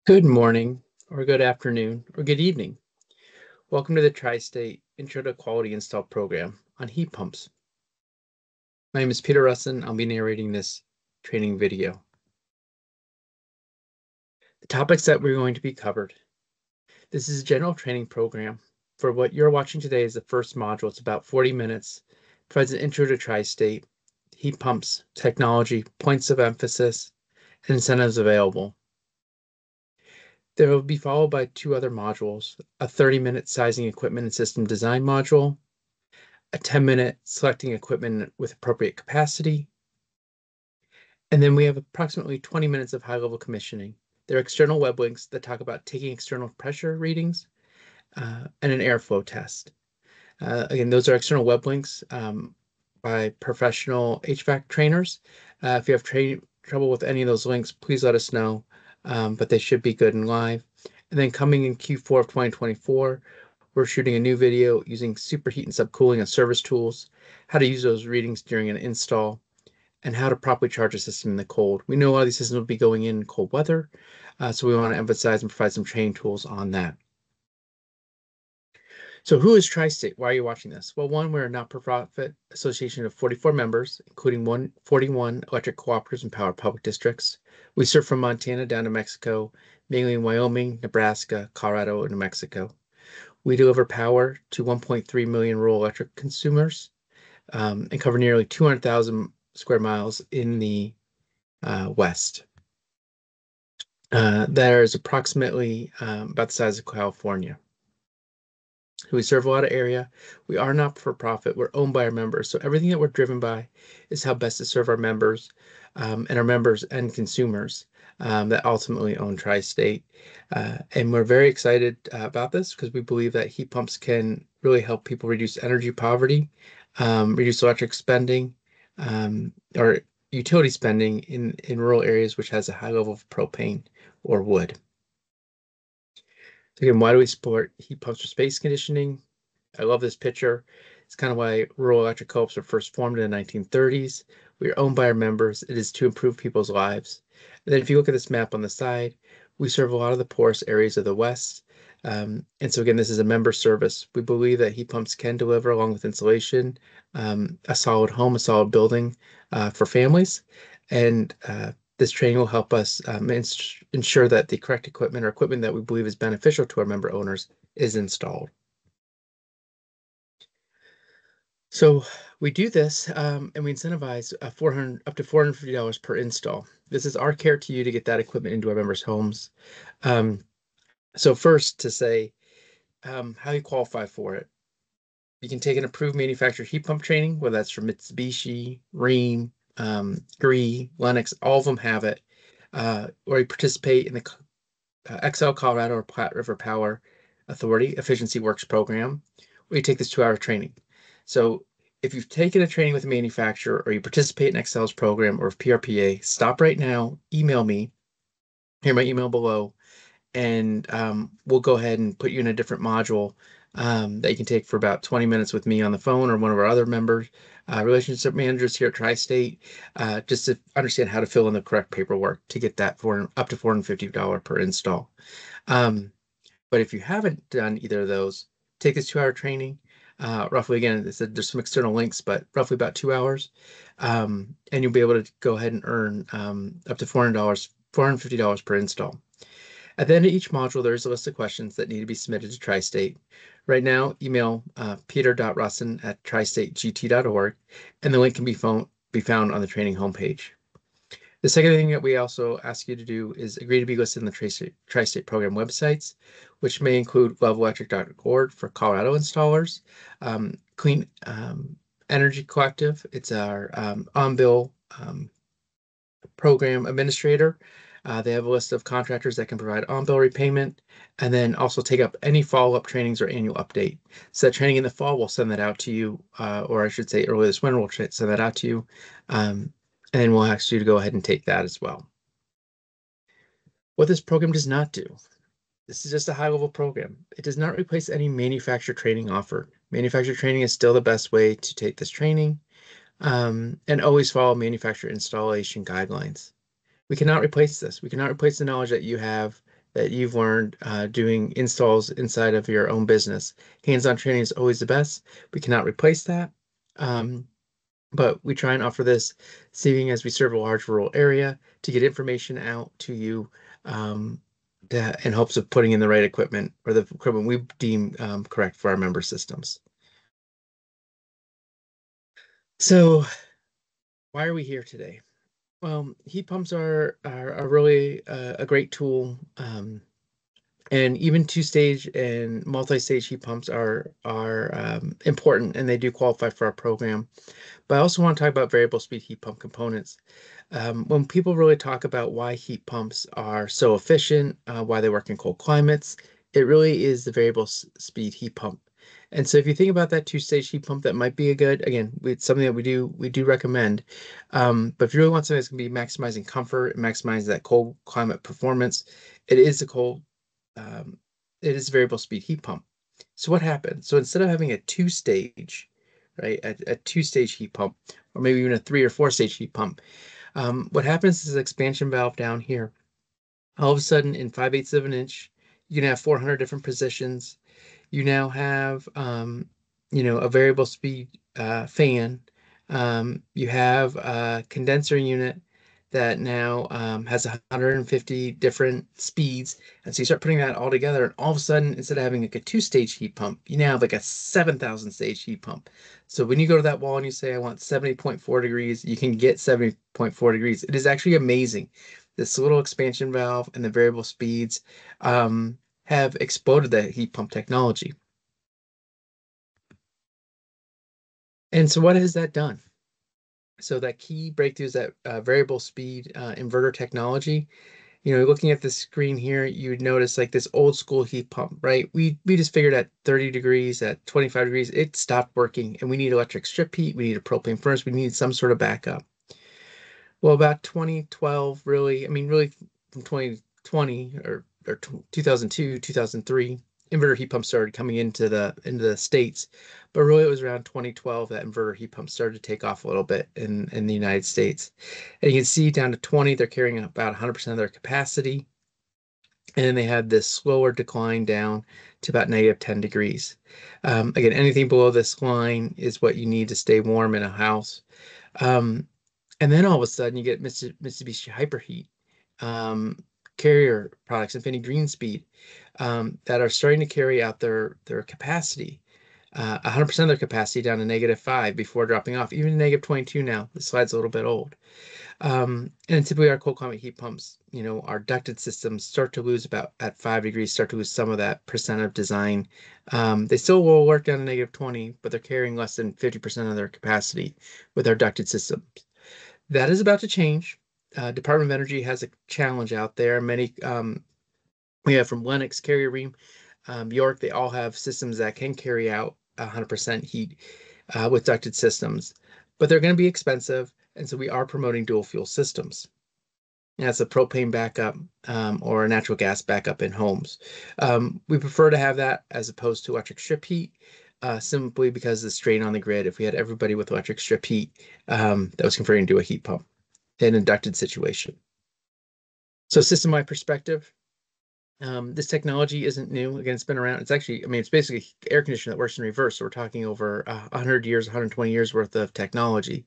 Good morning, or good afternoon, or good evening. Welcome to the Tri-State Intro to Quality Install program on heat pumps. My name is Peter Russin. I'll be narrating this training video. The topics that we're going to be covered. This is a general training program. For what you're watching today is the first module. It's about 40 minutes. Provides an intro to Tri-State, heat pumps, technology, points of emphasis, and incentives available. There will be followed by two other modules, a 30-minute sizing equipment and system design module, a 10-minute selecting equipment with appropriate capacity, and then we have approximately 20 minutes of high-level commissioning. There are external web links that talk about taking external pressure readings and an airflow test. Again, those are external web links by professional HVAC trainers. If you have trouble with any of those links, please let us know, but they should be good and live. And then coming in Q4 of 2024, we're shooting a new video using superheat and subcooling and service tools, how to use those readings during an install, and how to properly charge a system in the cold. We know a lot of these systems will be going in cold weather, so we want to emphasize and provide some training tools on that. So who is Tri-State? Why are you watching this? Well, one, we're a not-for-profit association of 44 members, including 41 electric cooperatives and power public districts. We serve from Montana down to Mexico, mainly in Wyoming, Nebraska, Colorado, and New Mexico. We deliver power to 1.3 million rural electric consumers and cover nearly 200,000 square miles in the West. That is approximately about the size of California. We serve a lot of area. We are not for profit. We're owned by our members. So everything that we're driven by is how best to serve our members and our members and consumers that ultimately own Tri-State. And we're very excited about this because we believe that heat pumps can really help people reduce energy poverty, reduce electric spending, or utility spending in rural areas which has a high level of propane or wood. So again, why do we support heat pumps for space conditioning? I love this picture. It's kind of why rural electric co-ops were first formed in the 1930s. We are owned by our members. It is to improve people's lives. And then if you look at this map on the side, we serve a lot of the poorest areas of the West. And so again, this is a member service. We believe that heat pumps can deliver, along with insulation, a solid home, a solid building for families. And this training will help us ensure that the correct equipment or equipment that we believe is beneficial to our member owners is installed. So we do this and we incentivize up to $450 per install. This is our care to you to get that equipment into our members' homes. So first to say how you qualify for it. You can take an approved manufacturer heat pump training, whether that's from Mitsubishi, Rheem, Gree, Lennox, all of them have it. Or you participate in the XL Colorado or Platte River Power Authority Efficiency Works program, where you take this 2-hour training. So if you've taken a training with a manufacturer or you participate in XL's program or PRPA, stop right now, email me, here's my email below, and we'll go ahead and put you in a different module that you can take for about 20 minutes with me on the phone or one of our other members, relationship managers here at Tri-State, just to understand how to fill in the correct paperwork to get that for up to $450 per install. But if you haven't done either of those, take this 2-hour training. Roughly, again, there's some external links, but roughly about 2 hours. And you'll be able to go ahead and earn up to $450 per install. At the end of each module, there's a list of questions that need to be submitted to Tri-State. Right now, email peter.russin@tristategT.org, and the link can be found on the training homepage. The second thing that we also ask you to do is agree to be listed in the Tri-State program websites, which may include levelectric.org for Colorado installers, Clean Energy Collective, it's our on-bill program administrator. They have a list of contractors that can provide on-bill repayment, and then also take up any follow-up trainings or annual update. So that training in the fall, we'll send that out to you, or I should say early this winter, we'll send that out to you, and then we'll ask you to go ahead and take that as well. What this program does not do, this is just a high-level program. It does not replace any manufacturer training offered. Manufacturer training is still the best way to take this training, and always follow manufacturer installation guidelines. We cannot replace this. We cannot replace the knowledge that you have that you've learned doing installs inside of your own business. Hands-on training is always the best. We cannot replace that. Um, but we try and offer this, seeing as we serve a large rural area, to get information out to you um, in hopes of putting in the right equipment or the equipment we deem correct for our member systems. So, why are we here today? Well, heat pumps are really a great tool, and even two-stage and multi-stage heat pumps are important, and they do qualify for our program. But I also want to talk about variable speed heat pump components. When people really talk about why heat pumps are so efficient, why they work in cold climates, it really is the variable speed heat pump. And so if you think about that two-stage heat pump, that might be a good, again, it's something that we do recommend. But if you really want something that's going to be maximizing comfort and maximize that cold climate performance, it is a cold, um, it is a variable speed heat pump. So what happens? So instead of having a two-stage, right, a two-stage heat pump, or maybe even a three or four-stage heat pump, what happens is expansion valve down here. All of a sudden, in 5/8 of an inch, you can have 400 different positions. You now have, a variable speed fan. You have a condenser unit that now has 150 different speeds. And so you start putting that all together, and all of a sudden, instead of having like a two-stage heat pump, you now have like a 7,000 stage heat pump. So when you go to that wall and you say, I want 70.4 degrees, you can get 70.4 degrees. It is actually amazing. This little expansion valve and the variable speeds have exploded the heat pump technology. And so what has that done? So that key breakthrough is that variable speed inverter technology. Looking at the screen here, you'd notice like this old school heat pump, right? We just figured at 30 degrees, at 25 degrees, it stopped working, and we need electric strip heat, we need a propane furnace, we need some sort of backup. Well, about 2012, really, I mean, really from 2020 or 2002, 2003, inverter heat pumps started coming into the States. But really, it was around 2012 that inverter heat pumps started to take off a little bit in the United States. And you can see down to 20, they're carrying about 100% of their capacity. And then they had this slower decline down to about -10 degrees. Again, anything below this line is what you need to stay warm in a house. Um, and then all of a sudden you get Mitsubishi Hyperheat, um, Carrier products, Infinity Green Speed, that are starting to carry out their capacity, 100% of their capacity down to -5 before dropping off, even -22 now. The slide's a little bit old. And typically our cold climate heat pumps, our ducted systems start to lose about at 5 degrees, start to lose some of that percent of design. They still will work down to -20, but they're carrying less than 50% of their capacity with our ducted systems. That is about to change. Department of Energy has a challenge out there. Many, we have from Lennox, Carrier Ream, York, they all have systems that can carry out 100% heat with ducted systems, but they're going to be expensive. And so we are promoting dual fuel systems. And that's a propane backup or a natural gas backup in homes. We prefer to have that as opposed to electric strip heat, simply because of the strain on the grid. If we had everybody with electric strip heat, that was converting to a heat pump in an ducted situation. So system-wide perspective, this technology isn't new. Again, it's been around. It's actually, I mean, it's basically air conditioner that works in reverse. So we're talking over 100 years, 120 years worth of technology.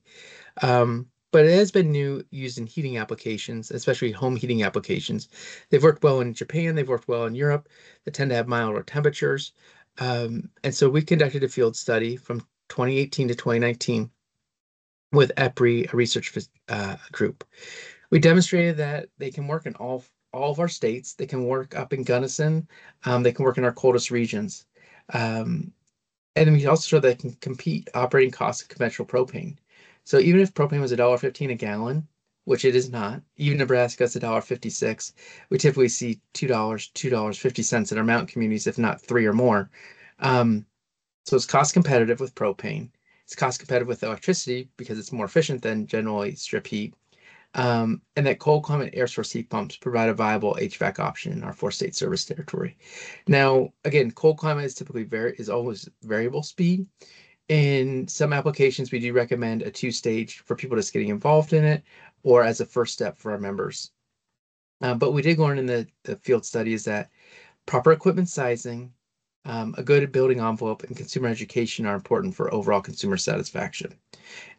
But it has been new used in heating applications, especially home heating applications. They've worked well in Japan. They've worked well in Europe. They tend to have milder temperatures. And so we conducted a field study from 2018 to 2019 with EPRI, a research group. We demonstrated that they can work in all of our states. They can work up in Gunnison. They can work in our coldest regions. Um, and we also showed that they can compete operating costs of conventional propane. So even if propane was $1.15 a gallon, which it is not, even Nebraska is $1.56, we typically see $2.50 in our mountain communities, if not three or more. Um, so it's cost competitive with propane. It's cost competitive with electricity because it's more efficient than generally strip heat. And that cold climate air source heat pumps provide a viable HVAC option in our four-state service territory. Now, again, cold climate is always variable speed. In some applications, we do recommend a two-stage for people just getting involved in it, or as a first step for our members. But we did learn in the field studies that proper equipment sizing, a good building envelope, and consumer education are important for overall consumer satisfaction.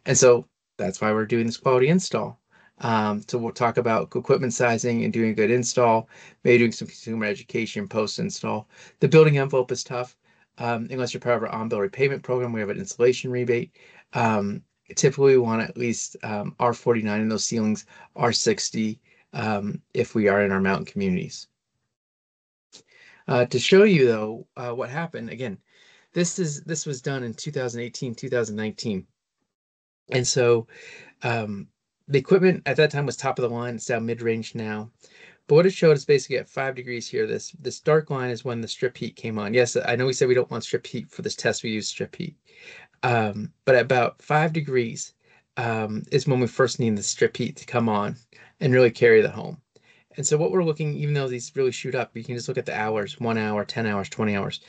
And so that's why we're doing this quality install. So we'll talk about equipment sizing and doing a good install, maybe doing some consumer education post install. The building envelope is tough. Unless you're part of our on-bill repayment program, we have an installation rebate. Um, Typically, we want at least R49 in those ceilings, R60 if we are in our mountain communities. To show you though what happened, again, this was done in 2018, 2019. And so um, the equipment at that time was top of the line. It's down mid-range now. But what it showed is basically at 5 degrees here. This dark line is when the strip heat came on. Yes, I know we said we don't want strip heat for this test. We use strip heat. But at about 5 degrees is when we first need the strip heat to come on and really carry the home. And so what we're looking, even though these really shoot up, you can just look at the hours, 1 hour, 10 hours, 20 hours.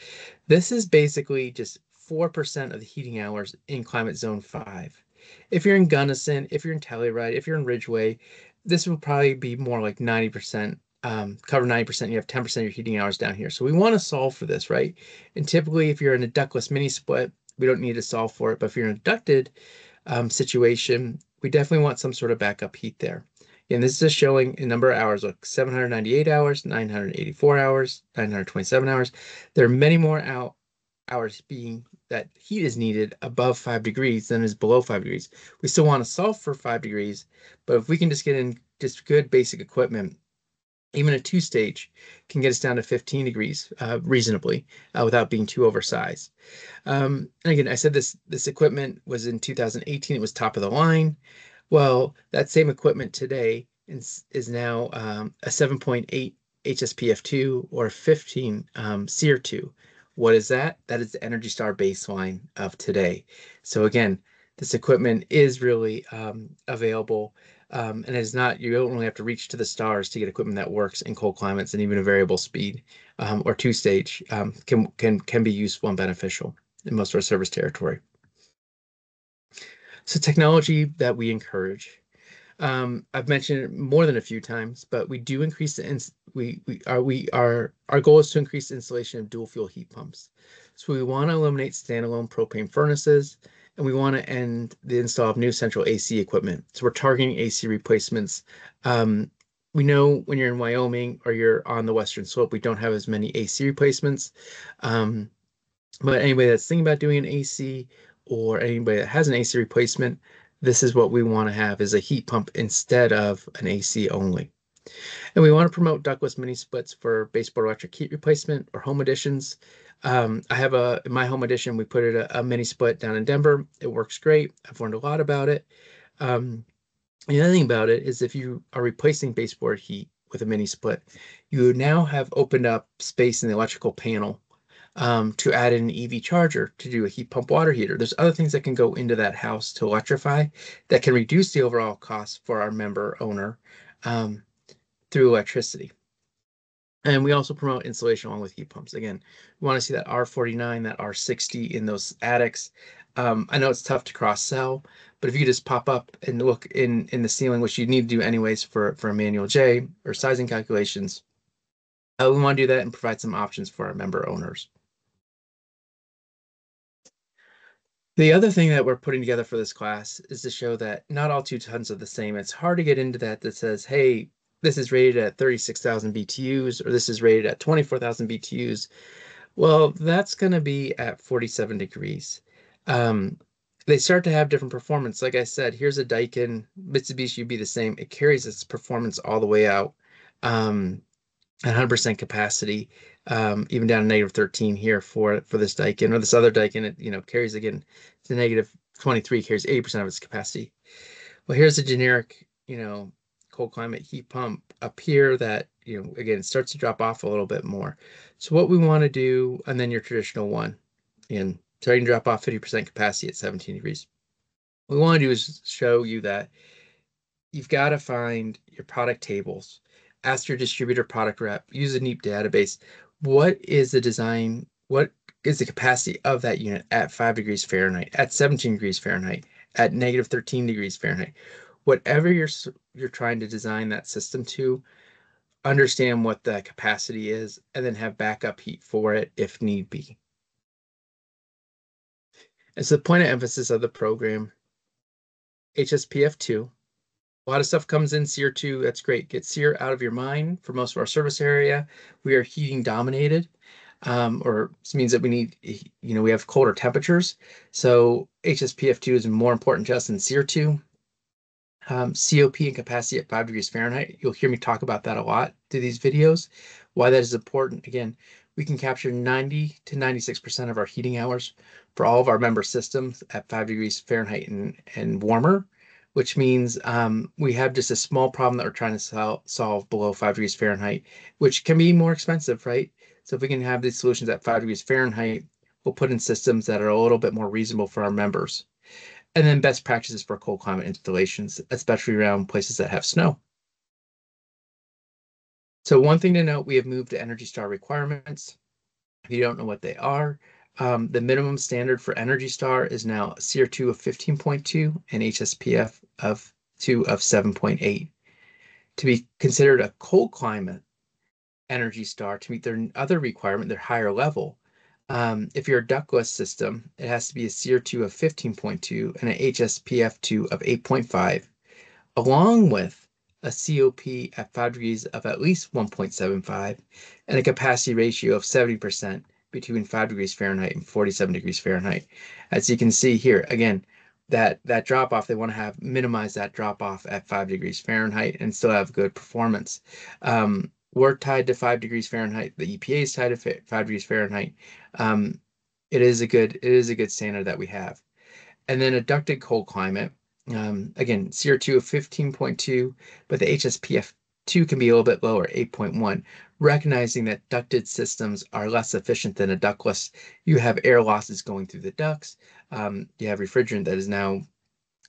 This is basically just 4% of the heating hours in climate zone 5. If you're in Gunnison, if you're in Telluride, if you're in Ridgeway, this will probably be more like 90%, cover 90%. You have 10% of your heating hours down here. So we want to solve for this, right? And typically, if you're in a ductless mini split, we don't need to solve for it. But if you're in a ducted situation, we definitely want some sort of backup heat there. And this is just showing a number of hours, like 798 hours, 984 hours, 927 hours. There are many more hours being that heat is needed above 5 degrees than is below 5 degrees. We still want to solve for 5 degrees, but if we can just get in just good basic equipment, even a two-stage can get us down to 15 degrees reasonably without being too oversized. And again, I said this equipment was in 2018. It was top of the line. Well, that same equipment today is now a 7.8 HSPF2 or 15 SEER2. What is that? That is the Energy Star baseline of today. So again, this equipment is really available, and it's not, you don't really have to reach to the stars to get equipment that works in cold climates, and even a variable speed or two-stage can be useful and beneficial in most of our service territory. So technology that we encourage. I've mentioned it more than a few times, but we do increase the we are our goal is to increase the installation of dual fuel heat pumps. So we want to eliminate standalone propane furnaces, and we want to end the install of new central AC equipment. So we're targeting AC replacements. We know when you're in Wyoming or you're on the Western Slope, we don't have as many AC replacements. Um, but anybody that's thinking about doing an AC or anybody that has an AC replacement, this is what we want to have is a heat pump instead of an AC only. And we want to promote ductless mini splits for baseboard electric heat replacement or home additions. I have in my home addition, we put a mini split down in Denver. It works great. I've learned a lot about it. The other thing about it is if you are replacing baseboard heat with a mini split, you now have opened up space in the electrical panel to add in an EV charger to do a heat pump water heater. There's other things that can go into that house to electrify that can reduce the overall cost for our member owner um, through electricity. And we also promote insulation along with heat pumps. Again, we want to see that R49, that R60 in those attics. I know it's tough to cross sell, but if you just pop up and look in the ceiling, which you need to do anyways for a manual J or sizing calculations, we want to do that and provide some options for our member owners. The other thing that we're putting together for this class is to show that not all 2 tons are the same. It's hard to get into that says, hey, this is rated at 36,000 BTUs or this is rated at 24,000 BTUs. Well, that's going to be at 47 degrees. Um, they start to have different performance. Like I said, here's a Daikin. Mitsubishi would be the same. It carries its performance all the way out. 100% capacity, even down to negative 13 here for this Daikin or this other Daikin. It carries again to negative 23, carries 80% of its capacity. Well, here's a generic cold climate heat pump up here that again starts to drop off a little bit more. So what we want to do, and then your traditional one, and starting to drop off 50% capacity at 17 degrees. What we want to do is show you that you've got to find your product tables, ask your distributor product rep, use a NEAP database. What is the design? What is the capacity of that unit at 5 degrees Fahrenheit, at 17 degrees Fahrenheit, at negative 13 degrees Fahrenheit? Whatever you're trying to design that system to, understand what the capacity is, and then have backup heat for it if need be. And so the point of emphasis of the program, HSPF2. A lot of stuff comes in SEER 2. That's great. Get SEER out of your mind. For most of our service area, we are heating dominated, or this means that we need, we have colder temperatures. So HSPF2 is more important to us than SEER 2. COP and capacity at 5 degrees Fahrenheit. You'll hear me talk about that a lot through these videos. Why that is important. Again, we can capture 90 to 96% of our heating hours for all of our member systems at 5 degrees Fahrenheit and warmer, which means we have just a small problem that we're trying to solve below 5 degrees Fahrenheit, which can be more expensive, right? So if we can have these solutions at 5 degrees Fahrenheit, we'll put in systems that are a little bit more reasonable for our members. And then best practices for cold climate installations, especially around places that have snow. So one thing to note, we have moved to Energy Star requirements. If you don't know what they are, the minimum standard for Energy Star is now SEER2 of 15.2 and HSPF of 2 of 7.8. To be considered a cold climate Energy Star, to meet their other requirement, their higher level, if you're a ductless system, it has to be a SEER2 of 15.2 and an HSPF2 of 8.5, along with a COP at 5 degrees of at least 1.75 and a capacity ratio of 70% between 5 degrees Fahrenheit and 47 degrees Fahrenheit. As you can see here, again, that drop off, they want to minimize that drop off at 5 degrees Fahrenheit and still have good performance. We're tied to 5 degrees Fahrenheit. The EPA is tied to 5 degrees Fahrenheit. It is a good standard that we have. And then a ducted cold climate, again, SEER2 of 15.2, but the HSPF2 can be a little bit lower, 8.1, recognizing that ducted systems are less efficient than a ductless. You have air losses going through the ducts. You have refrigerant that is now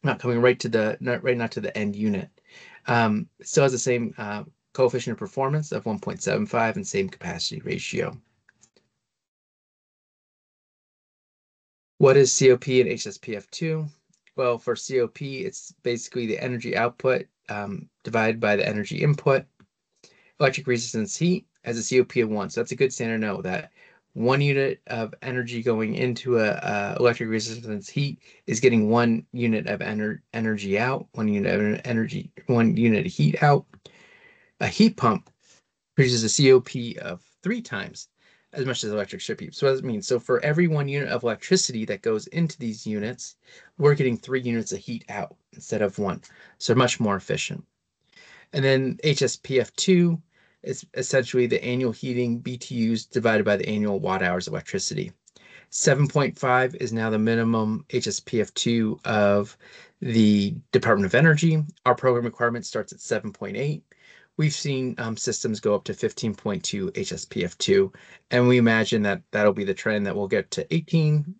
not coming right to the end unit. It still has the same coefficient of performance of 1.75 and same capacity ratio. What is COP and HSPF2? Well, for COP, it's basically the energy output divided by the energy input. Electric resistance heat has a COP of 1. So that's a good standard to know that 1 unit of energy going into a electric resistance heat is getting 1 unit of energy out, 1 unit of energy, 1 unit of heat out. A heat pump produces a COP of 3 times as much as electric strip heat. So what does it mean? So for every 1 unit of electricity that goes into these units, we're getting 3 units of heat out instead of 1. So much more efficient. And then HSPF2 is essentially the annual heating BTUs divided by the annual watt hours of electricity. 7.5 is now the minimum HSPF2 of the Department of Energy. Our program requirement starts at 7.8. We've seen systems go up to 15.2 HSPF2, and we imagine that that'll be the trend, that we'll get to 18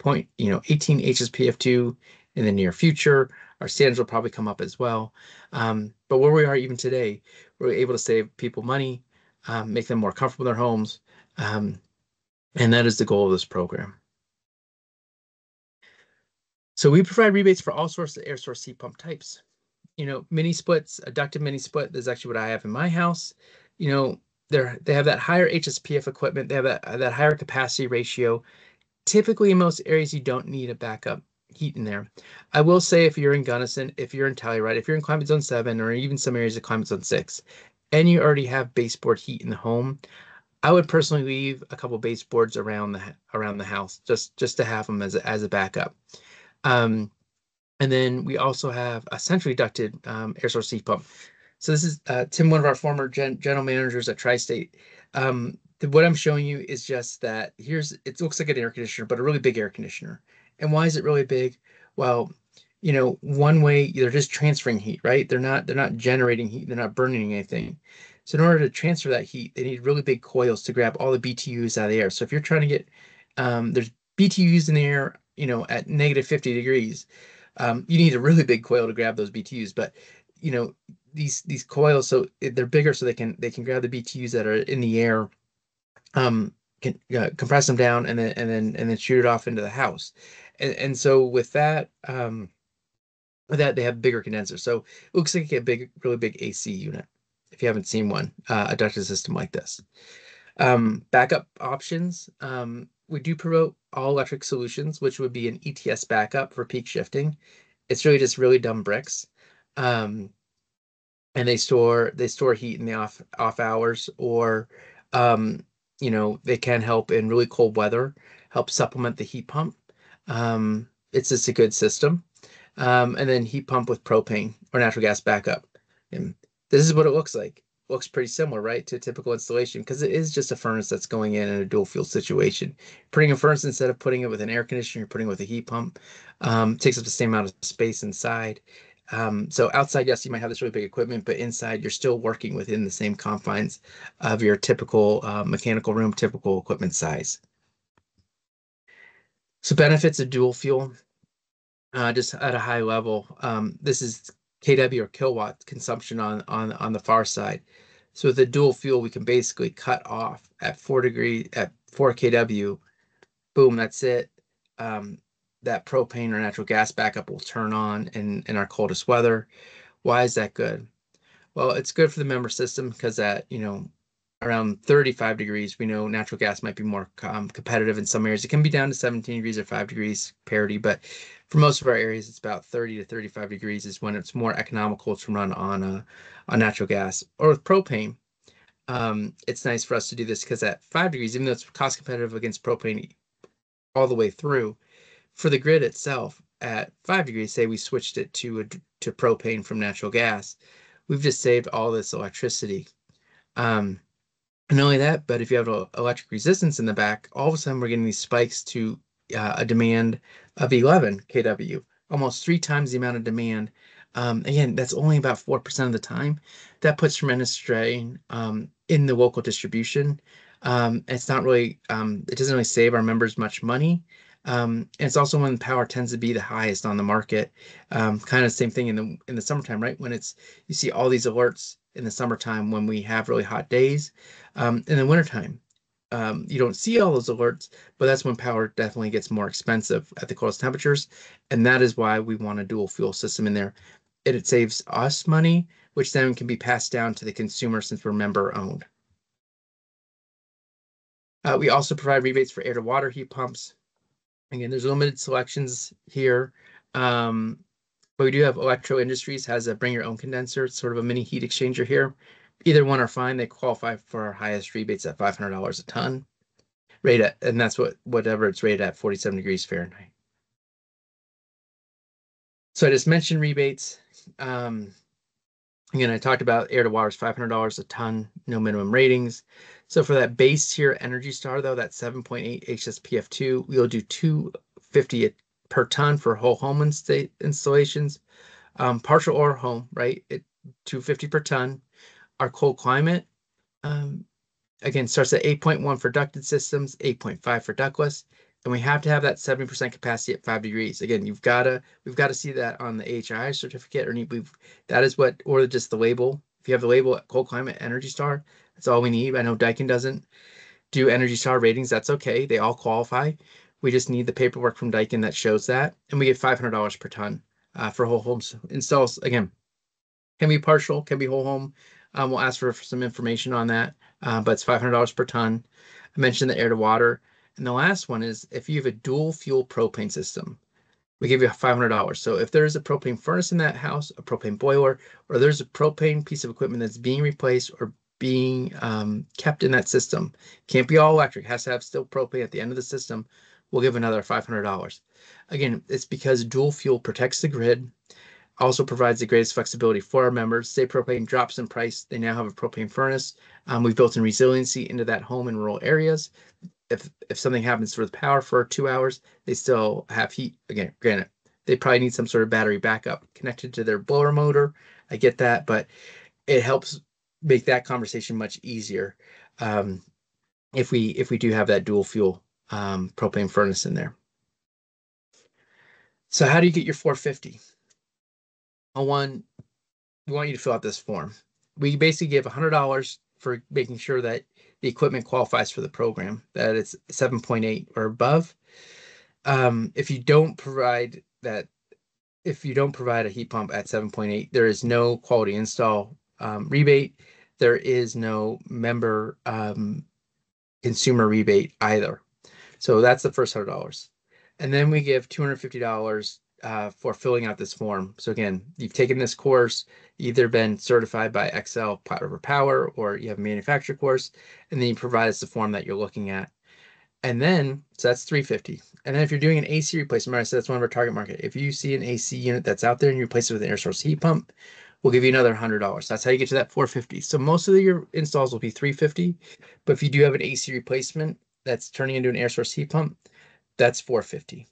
HSPF2 in the near future. Our standards will probably come up as well. But where we are even today, we're able to save people money, make them more comfortable in their homes, and that is the goal of this program. So we provide rebates for all sorts of air source heat pump types. Mini splits, a ducted mini split is actually what I have in my house. They have that higher HSPF equipment. They have that higher capacity ratio. Typically, in most areas, you don't need a backup heat in there. I will say, if you're in Gunnison, if you're in Telluride, if you're in Climate Zone 7, or even some areas of Climate Zone 6, and you already have baseboard heat in the home, I would personally leave a couple baseboards around the house just to have them as a backup. And then we also have a centrally ducted air source heat pump. So this is Tim, one of our former general managers at Tri-State. What I'm showing you is just that it looks like an air conditioner, but a really big air conditioner. And why is it really big? Well, one way, they're just transferring heat, right? They're not generating heat. They're not burning anything. So in order to transfer that heat, they need really big coils to grab all the BTUs out of the air. So if you're trying to get, there's BTUs in the air, at negative 50 degrees. You need a really big coil to grab those BTUs, but these coils, so they're bigger, so they can grab the BTUs that are in the air, can compress them down, and then shoot it off into the house. And so with that, they have bigger condensers. So it looks like a really big AC unit. if you haven't seen one, a ducted system like this. Backup options. We do promote all electric solutions, which would be an ETS backup for peak shifting. It's really just really dumb bricks. Um, and they store heat in the off hours, or um, they can help in really cold weather, help supplement the heat pump. It's just a good system. And then heat pump with propane or natural gas backup. And this is what it looks like. Looks pretty similar, right, to a typical installation, because it is just a furnace that's going in a dual fuel situation. Putting a furnace, instead of putting it with an air conditioner, you're putting it with a heat pump. Takes up the same amount of space inside. So outside, yes, you might have this really big equipment, but inside you're still working within the same confines of your typical mechanical room, typical equipment size. So benefits of dual fuel, just at a high level, this is kW or kilowatt consumption on the far side. So with the dual fuel, we can basically cut off at 4 degree at 4 kW. Boom, that's it. That propane or natural gas backup will turn on in our coldest weather. Why is that good? Well, it's good for the member system because at, around 35 degrees, we know natural gas might be more competitive in some areas. It can be down to 17 degrees or 5 degrees parity, but for most of our areas, it's about 30 to 35 degrees is when it's more economical to run on natural gas. Or with propane, it's nice for us to do this because at 5 degrees, even though it's cost competitive against propane all the way through, for the grid itself, at 5 degrees, say we switched it to propane from natural gas, we've just saved all this electricity. And not only that, but if you have electric resistance in the back, all of a sudden we're getting these spikes to a demand of 11 kW, almost 3 times the amount of demand. Again, that's only about 4% of the time. That puts tremendous strain in the local distribution. It's not really, it doesn't really save our members much money. And it's also when power tends to be the highest on the market. Kind of same thing in the summertime, right? When you see all these alerts in the summertime when we have really hot days. In the wintertime, you don't see all those alerts, but that's when power definitely gets more expensive at the coldest temperatures. And that is why we want a dual fuel system in there. It saves us money, which then can be passed down to the consumer since we're member owned. We also provide rebates for air to water heat pumps. Again, there's limited selections here. But we do have Electro Industries has a bring your own condenser. It's sort of a mini heat exchanger here. Either one are fine. They qualify for our highest rebates at $500 a ton. And that's whatever it's rated at, 47 degrees Fahrenheit. So I just mentioned rebates. Again, I talked about air to water is $500 a ton, no minimum ratings. So for that base tier Energy Star, though, that 7.8 HSPF2, we'll do $250 per ton for whole home installations. Partial or home, right? $250 per ton. Our cold climate, again, starts at 8.1 for ducted systems, 8.5 for ductless, and we have to have that 70% capacity at 5 degrees. Again, we've got to see that on the AHI certificate, that is what, or just the label. If you have the label at Cold Climate Energy Star, that's all we need. I know Daikin doesn't do Energy Star ratings. That's okay. They all qualify. We just need the paperwork from Daikin that shows that, and we get $500 per ton for whole homes installs. Again, can be partial, can be whole home. We'll ask for some information on that, but it's $500 per ton. I mentioned the air to water. And the last one is if you have a dual fuel propane system, we give you $500. So if there's a propane furnace in that house, a propane boiler, or there's a propane piece of equipment that's being replaced or being kept in that system, can't be all electric, has to have still propane at the end of the system, we'll give another $500. Again, it's because dual fuel protects the grid, also provides the greatest flexibility for our members. Say propane drops in price, they now have a propane furnace. We've built in resiliency into that home in rural areas. If something happens with power for 2 hours, they still have heat. Again, granted, they probably need some sort of battery backup connected to their blower motor. I get that, but it helps make that conversation much easier if we do have that dual fuel propane furnace in there. So how do you get your 450? One, we want you to fill out this form. We basically give $100 for making sure that the equipment qualifies for the program, that it's 7.8 or above. If you don't provide a heat pump at 7.8, there is no quality install rebate. there is no member consumer rebate either. So that's the first $100. And then we give $250 for filling out this form. So again, you've taken this course, either been certified by Excel Platte River Power, or you have a manufacturer course, and then you provide us the form that you're looking at. And then, so that's $350. And then if you're doing an AC replacement, remember I said that's one of our target market. If you see an AC unit that's out there and you replace it with an air source heat pump, we'll give you another $100. That's how you get to that $450. So most of your installs will be $350. But if you do have an AC replacement that's turning into an air source heat pump, that's $450.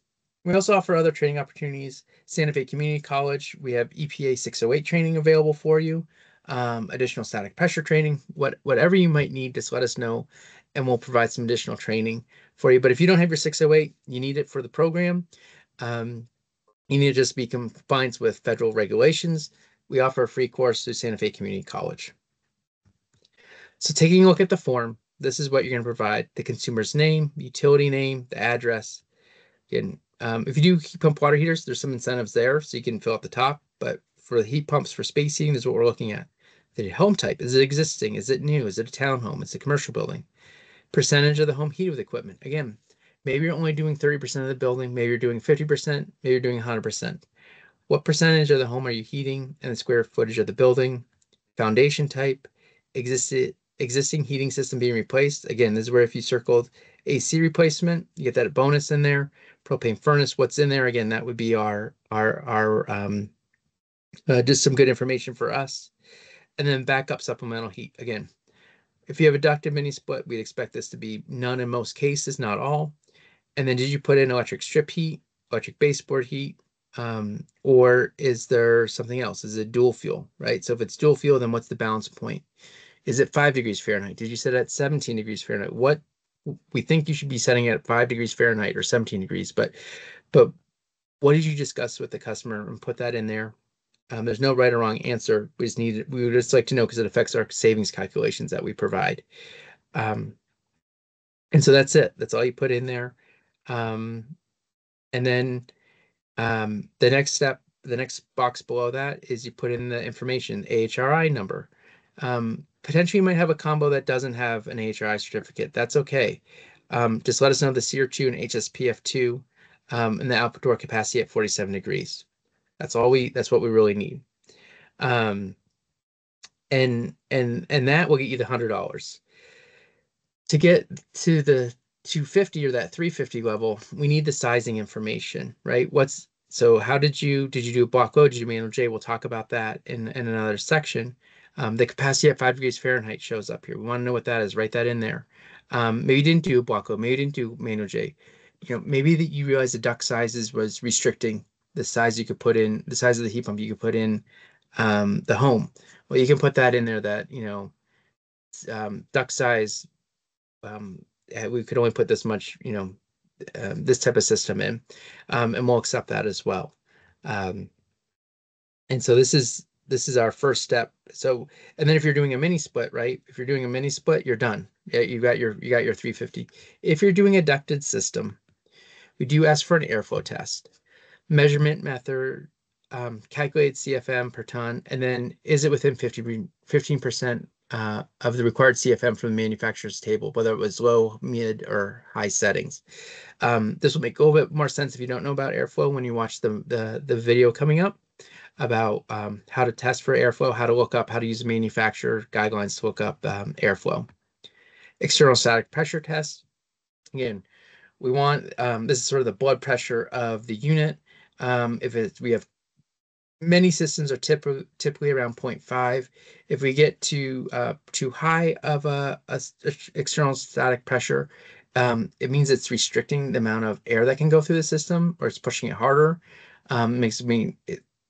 We also offer other training opportunities. Santa Fe Community College, we have EPA 608 training available for you, additional static pressure training, whatever you might need, just let us know, and we'll provide some additional training for you. But if you don't have your 608, you need it for the program. You need to just be compliant with federal regulations. We offer a free course through Santa Fe Community College. So taking a look at the form, this is what you're going to provide: the consumer's name, utility name, the address. Again, if you do heat pump water heaters, there's some incentives there, so you can fill out the top. But for the heat pumps for space heating, this is what we're looking at. The home type: is it existing? Is it new? Is it a townhome? Is it a commercial building? Percentage of the home heated with equipment. Again, maybe you're only doing 30% of the building, maybe you're doing 50%, maybe you're doing 100%. What percentage of the home are you heating, and the square footage of the building? Foundation type: existing heating system being replaced. Again, this is where if you circled AC replacement, you get that bonus in there. Propane furnace, what's in there? Again, that would be our just some good information for us. And then backup supplemental heat. Again, if you have a ducted mini split, we'd expect this to be none in most cases, not all. And then did you put in electric strip heat, electric baseboard heat, or is there something else? Is it dual fuel, right? So if it's dual fuel, then what's the balance point? Is it 5 degrees Fahrenheit? Did you set it at 17 degrees Fahrenheit? What we think you should be setting it at 5 degrees Fahrenheit or 17 degrees, but what did you discuss with the customer, and put that in there? There's no right or wrong answer. We would just like to know because it affects our savings calculations that we provide. And so that's it. That's all you put in there. And then the next step, the next box below that is you put in the information, AHRI number. Potentially you might have a combo that doesn't have an AHRI certificate. That's okay. Just let us know the SEER2 and HSPF2 and the output door capacity at 47 degrees. That's what we really need. And that will get you the $100. To get to the 250 or that 350 level, we need the sizing information, right? So how did you do a block load? Did you do manual J? We'll talk about that in another section. The capacity at 5 degrees Fahrenheit shows up here. We want to know what that is. Write that in there. Maybe you didn't do a block load. Maybe you didn't do manual J. Maybe that you realize the duct sizes was restricting the size you could put in, the size of the heat pump you could put in the home. Well, you can put that in there that, duct size, we could only put this much, this type of system in, and we'll accept that as well. And so this is our first step. So, and then if you're doing a mini split, right? If you're doing a mini split, you're done. Yeah, you got your 350. If you're doing a ducted system, we do ask for an airflow test. Measurement method, calculated CFM per ton, and then is it within 15% of the required CFM from the manufacturer's table, whether it was low, mid, or high settings. This will make a little bit more sense if you don't know about airflow when you watch the video coming up about how to test for airflow, how to look up, how to use manufacturer guidelines to look up airflow. External static pressure test. Again, we want, this is sort of the blood pressure of the unit. We have many systems are typically around 0.5. If we get too high of a external static pressure, it means it's restricting the amount of air that can go through the system, or it's pushing it harder.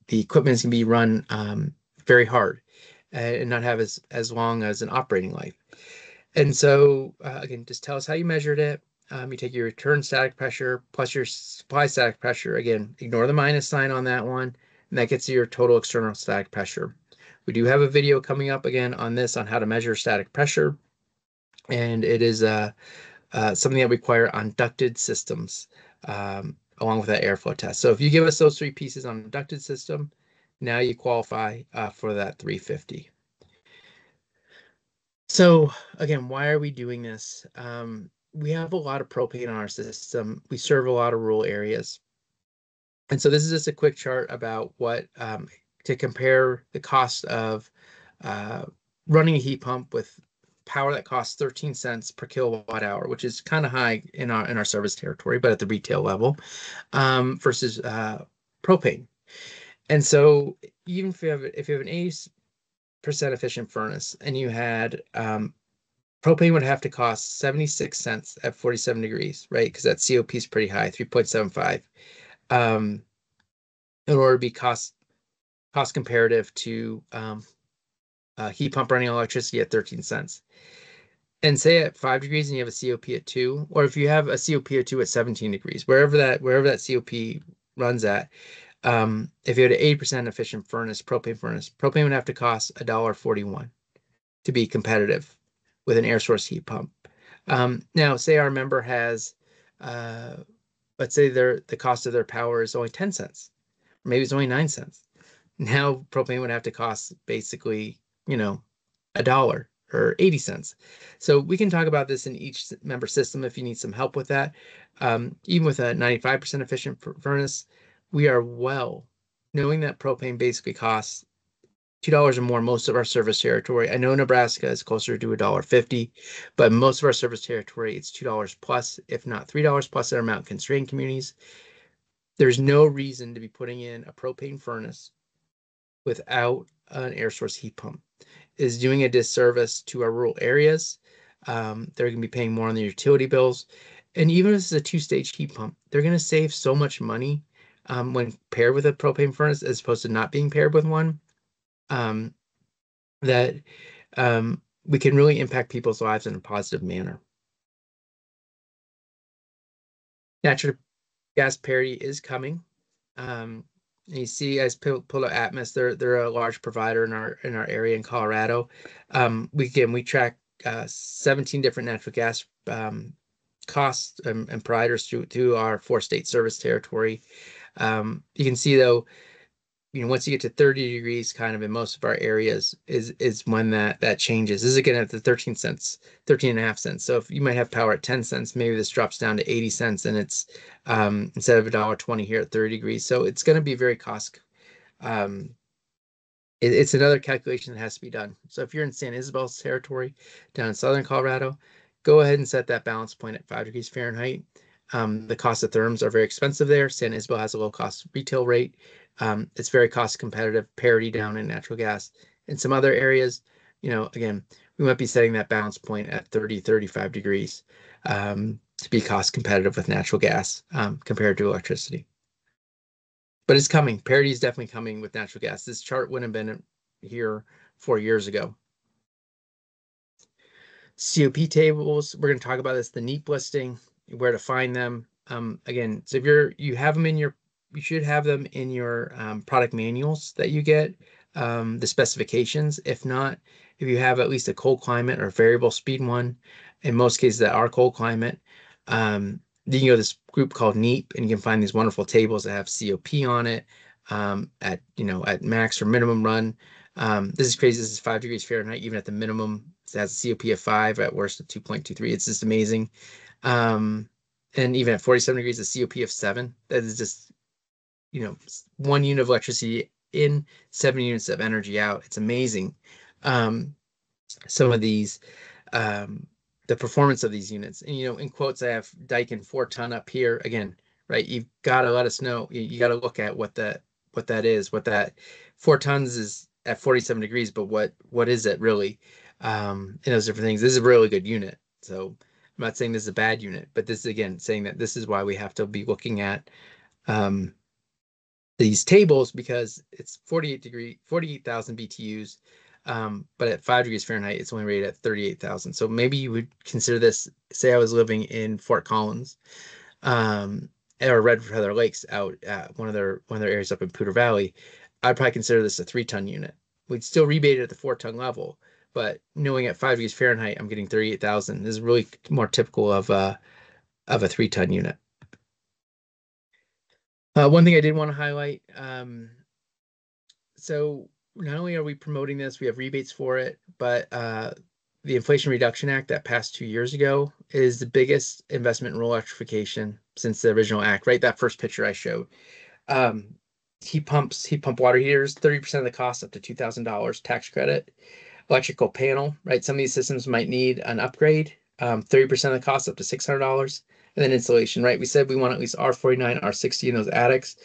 The equipment is going to be run very hard and not have as long as an operating life. And so again, just tell us how you measured it. You take your return static pressure plus your supply static pressure. Again, ignore the minus sign on that one, and that gets you your total external static pressure. We do have a video coming up again on this, on how to measure static pressure, and it is something that we require on ducted systems, along with that airflow test. So if you give us those 3 pieces on a ducted system, now you qualify for that 350. So again, why are we doing this? We have a lot of propane in our system. We serve a lot of rural areas. And so this is just a quick chart about what to compare the cost of uh, running a heat pump with power that costs 13 cents per kilowatt hour, which is kind of high in our service territory, but at the retail level, versus propane. And so even if you have an 80% efficient furnace and you had propane would have to cost 76 cents at 47 degrees, right? Because that COP is pretty high, 3.75. Um, in order to be cost comparative to heat pump running electricity at 13 cents. And say at 5 degrees and you have a COP at 2, or if you have a COP at 2 at 17 degrees, wherever that COP runs at, if you had an 80% efficient propane would have to cost $1.41 to be competitive with an air source heat pump. Now, say our member has, uh, let's say the cost of their power is only 10 cents, or maybe it's only 9 cents. Now propane would have to cost basically, $1 or 80 cents. So we can talk about this in each member system if you need some help with that. Even with a 95% efficient furnace, we are well knowing that propane basically costs $2 or more most of our service territory. I know Nebraska is closer to $1.50, but most of our service territory it's $2 plus, if not $3 plus in our mountain constrained communities. There's no reason to be putting in a propane furnace without an air source heat pump. It is doing a disservice to our rural areas. They're going to be paying more on their utility bills. And even if it's a two-stage heat pump, they're going to save so much money when paired with a propane furnace as opposed to not being paired with one, um, that we can really impact people's lives in a positive manner. Natural gas parity is coming. And you see, as pull up Atmos, they're a large provider in our area in Colorado. We track 17 different natural gas costs and providers through our 4-state service territory. You can see though, once you get to 30 degrees, kind of in most of our areas, is when that changes. This is again at the 13 cents, 13 and a half cents. So if you might have power at 10 cents, maybe this drops down to 80 cents and it's instead of $1.20 here at 30 degrees. So it's going to be very um, it's another calculation that has to be done. So if you're in San Isabel's territory down in southern Colorado, go ahead and set that balance point at 5 degrees Fahrenheit. The cost of therms are very expensive there. San Isabel has a low cost retail rate. It's very cost competitive, parity down in natural gas. In some other areas, again, we might be setting that balance point at 30, 35 degrees to be cost competitive with natural gas compared to electricity. But it's coming. Parity is definitely coming with natural gas. This chart wouldn't have been here 4 years ago. COP tables, we're going to talk about this, the NEEP listing, where to find them. Again, so if you have them you should have them in your product manuals that you get, the specifications. If not, if you have at least a cold climate or variable speed one, in most cases that are cold climate, you can go to this group called NEEP and you can find these wonderful tables that have COP on it at max or minimum run. This is crazy. This is 5 degrees Fahrenheit, even at the minimum. It has a COP of 5, at worst of 2.23. It's just amazing. And even at 47 degrees, a COP of 7. That is just, 1 unit of electricity in, 7 units of energy out. It's amazing. Some of these, the performance of these units. And, in quotes, I have Daikin 4-ton up here. Again, right? You've got to let us know. You got to look at what that is. What that 4 tons is at 47 degrees, but what is it really? And those different things. This is a really good unit. So I'm not saying this is a bad unit, but this is again saying that this is why we have to be looking at these tables because it's 48,000 BTUs. But at 5 degrees Fahrenheit, it's only rated at 38,000. So maybe you would consider this, say I was living in Fort Collins, or Red Feather Lakes out at one of their areas up in Poudre Valley. I'd probably consider this a 3-ton unit. We'd still rebate it at the 4-ton level, but knowing at 5 degrees Fahrenheit, I'm getting 38,000 is really more typical of a 3-ton unit. One thing I did want to highlight, so not only are we promoting this, we have rebates for it, but the Inflation Reduction Act that passed 2 years ago is the biggest investment in rural electrification since the original act, right? That first picture I showed. Um, heat pumps, heat pump water heaters, 30% of the cost, up to $2,000 tax credit. Electrical panel, right? Some of these systems might need an upgrade, 30% of the cost, up to $600. And then installation, right? We said we want at least R49, R60 in those attics.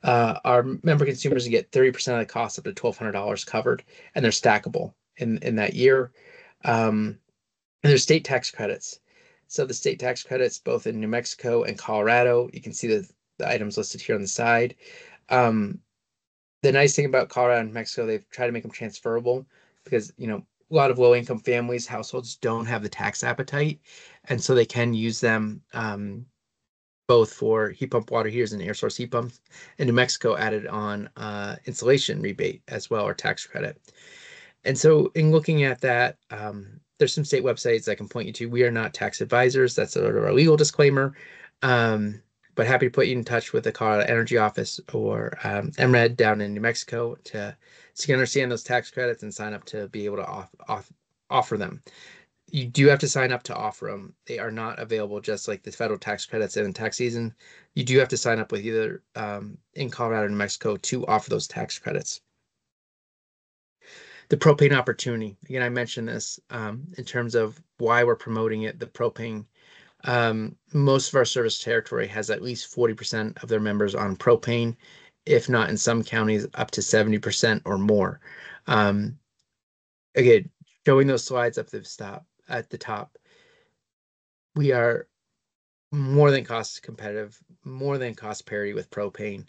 Our member consumers get 30% of the cost, up to $1,200 covered, and they're stackable in that year. And there's state tax credits. So the state tax credits, both in New Mexico and Colorado, you can see the items listed here on the side. The nice thing about Colorado and Mexico, they've tried to make them transferable because, a lot of low income families, households don't have the tax appetite. And so they can use them both for heat pump water heaters and air source heat pumps. And New Mexico added on installation rebate as well, or tax credit. And so in looking at that, there's some state websites I can point you to. We are not tax advisors. That's sort of our legal disclaimer. But happy to put you in touch with the Colorado Energy Office or MRED down in New Mexico so you can understand those tax credits and sign up to be able to offer them. You do have to sign up to offer them. They are not available just like the federal tax credits in tax season. You do have to sign up with either in Colorado or New Mexico to offer those tax credits. The propane opportunity. Again, I mentioned this in terms of why we're promoting it, the propane. Most of our service territory has at least 40% of their members on propane, if not in some counties up to 70% or more. Again, showing those slides at the top, we are more than cost competitive, more than cost parity with propane.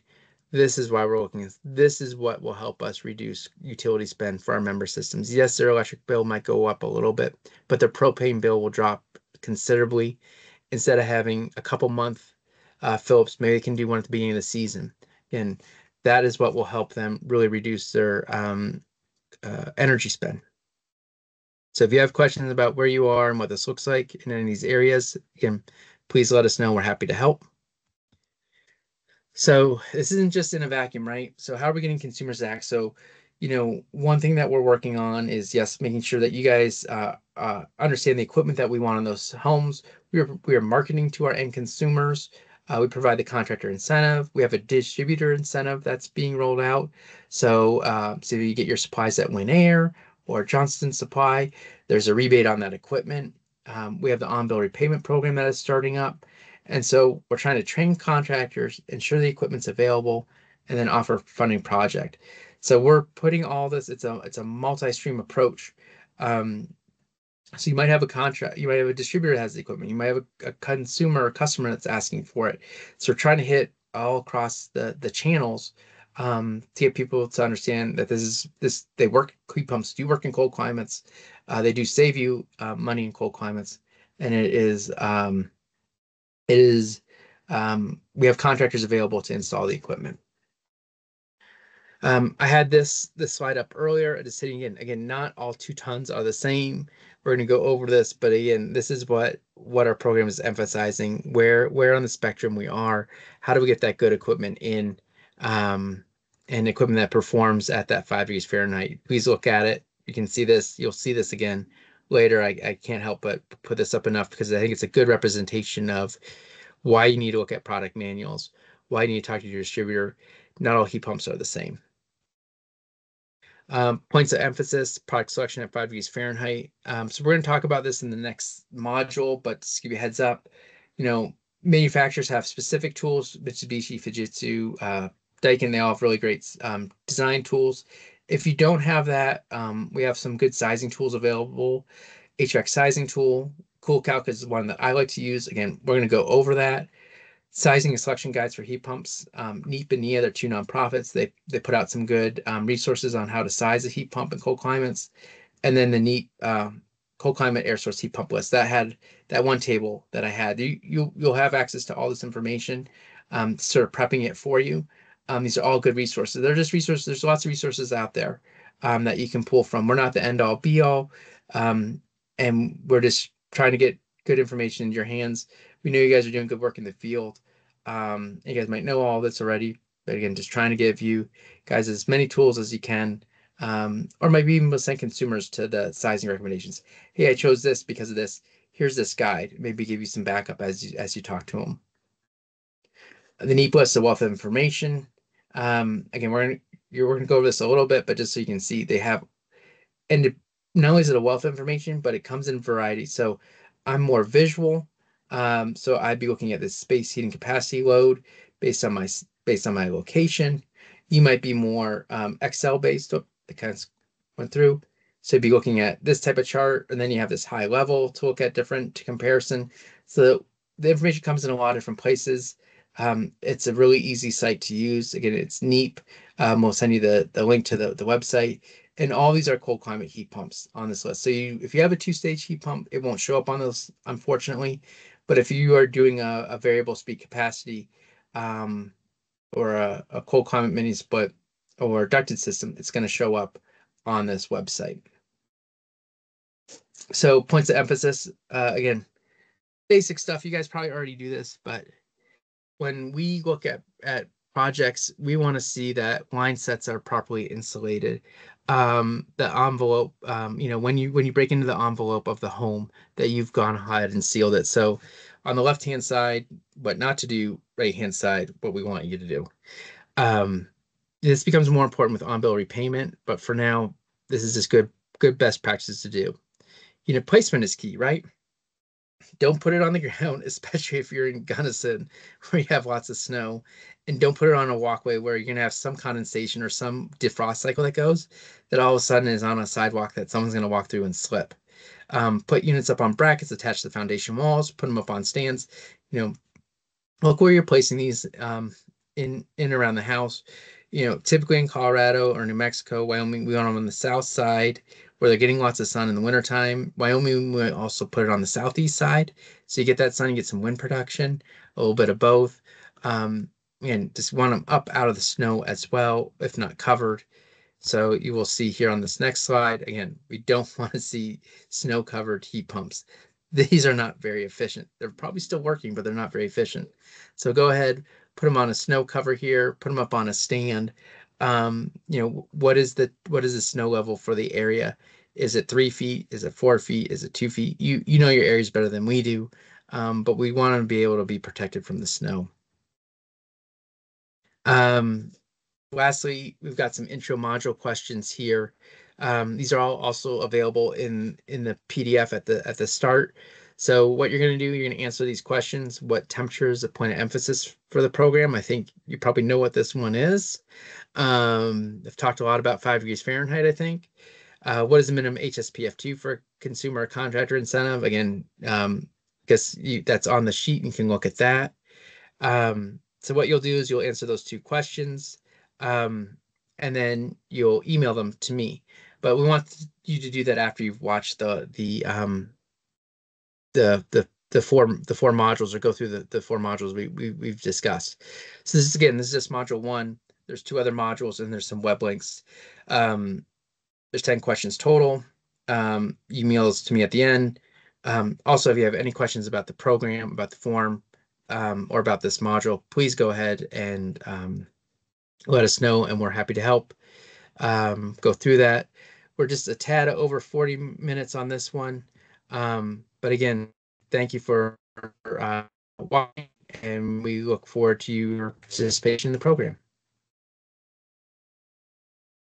This is why we're looking. This is what will help us reduce utility spend for our member systems. Yes, their electric bill might go up a little bit, but their propane bill will drop considerably. Instead of having a couple month fill-ups, maybe they can do one at the beginning of the season. And that is what will help them really reduce their energy spend. So if you have questions about where you are and what this looks like in any of these areas, again, please let us know. We're happy to help. So this isn't just in a vacuum, right? So how are we getting consumers to act? So, one thing that we're working on is, yes, making sure that you guys understand the equipment that we want in those homes. We are marketing to our end consumers. We provide the contractor incentive. We have a distributor incentive that's being rolled out. So you get your supplies at Win Air or Johnston Supply, there's a rebate on that equipment. We have the on-bill repayment program that is starting up. And so we're trying to train contractors, ensure the equipment's available, and then offer funding project. So we're putting all this, it's a multi-stream approach. So you might have a distributor that has the equipment, you might have a consumer or customer that's asking for it. So we're trying to hit all across the channels to get people to understand that heat pumps do work in cold climates. They do save you money in cold climates, and we have contractors available to install the equipment. I had this slide up earlier. It is sitting again, not all 2 tons are the same. We're going to go over this, but again, this is what our program is emphasizing, where on the spectrum we are, how do we get that good equipment in, and equipment that performs at that 5 degrees Fahrenheit. Please look at it. You can see this. You'll see this again later. I can't help but put this up enough because I think it's a good representation of why you need to look at product manuals, why you need to talk to your distributor. Not all heat pumps are the same. Points of emphasis, product selection at 5 degrees Fahrenheit. So we're going to talk about this in the next module, but to give you a heads up, manufacturers have specific tools, Mitsubishi, Fujitsu, Daikin, they all have really great design tools. If you don't have that, we have some good sizing tools available. HVAC sizing tool, CoolCalc is one that I like to use. Again, we're going to go over that. Sizing and selection guides for heat pumps. NEEP and NEIA, they're 2 nonprofits. They put out some good resources on how to size a heat pump in cold climates. And then the NEEP cold climate air source heat pump list that had that one table that I had. You'll have access to all this information, sort of prepping it for you. These are all good resources. They're just resources. There's lots of resources out there that you can pull from. We're not the end all be all, and we're just trying to get good information in your hands. We know you guys are doing good work in the field. You guys might know all this already, but again, just trying to give you guys as many tools as you can Or maybe even we'll send consumers to the sizing recommendations. Hey, I chose this because of this. Here's this guide. Maybe give you some backup as you talk to them. The NEPA is a wealth of information. Again, we're gonna go over this a little bit, but just so you can see, they have, and not only is it a wealth of information, but it comes in variety. So I'm more visual. So I'd be looking at the space heating capacity load based on my location. You might be more Excel based. Oh, it kind of went through. So you'd be looking at this type of chart, and then you have this high level to look at different comparison. So the information comes in a lot of different places. It's a really easy site to use. Again, it's Neep. We'll send you the link to the website. And all these are cold climate heat pumps on this list. So if you have a two-stage heat pump, it won't show up on those, unfortunately. But if you are doing a variable speed capacity, um, or a cold climate mini split or ducted system, it's going to show up on this website. So points of emphasis, again, basic stuff. You guys probably already do this, but when we look at projects, we want to see that line sets are properly insulated. The envelope, when you break into the envelope of the home, that you've gone ahead and sealed it. So on the left-hand side, but not to do right-hand side, what we want you to do. This becomes more important with on-bill repayment, but for now, this is just good best practices to do. Placement is key, right? Don't put it on the ground, especially if you're in Gunnison where you have lots of snow. And don't put it on a walkway where you're going to have some condensation or some defrost cycle that goes that all of a sudden is on a sidewalk that someone's going to walk through and slip. Put units up on brackets attached to the foundation walls, put them up on stands. Look where you're placing these in around the house. Typically in Colorado or New Mexico, Wyoming, we want them on the south side where they're getting lots of sun in the wintertime. Wyoming, we also put it on the southeast side. So you get that sun, you get some wind production, a little bit of both. And just want them up out of the snow as well, if not covered. So you will see here on this next slide, again, we don't want to see snow-covered heat pumps. These are not very efficient. They're probably still working, but they're not very efficient. So go ahead, put them on a snow cover here, put them up on a stand. What is the snow level for the area? Is it 3 feet? Is it 4 feet? Is it 2 feet? You know your areas better than we do, but we want to be able to be protected from the snow. Lastly, we've got some intro module questions here. These are all also available in the PDF at the start. So what you're going to do, you're going to answer these questions. What temperature is the point of emphasis for the program? I think you probably know what this one is. I've talked a lot about 5 degrees Fahrenheit, I think. What is the minimum HSPF2 for consumer or contractor incentive? Again, because that's on the sheet, you can look at that. So what you'll do is you'll answer those 2 questions, and then you'll email them to me. But we want you to do that after you've watched the 4 modules, or go through the 4 modules we've discussed. So this is just module 1. There's 2 other modules, and there's some web links. There's 10 questions total. Emails to me at the end. Also, if you have any questions about the program, about the form, or about this module, please go ahead and let us know, and we're happy to help go through that. We're just a tad over 40 minutes on this one. But again, thank you for watching, and we look forward to your participation in the program.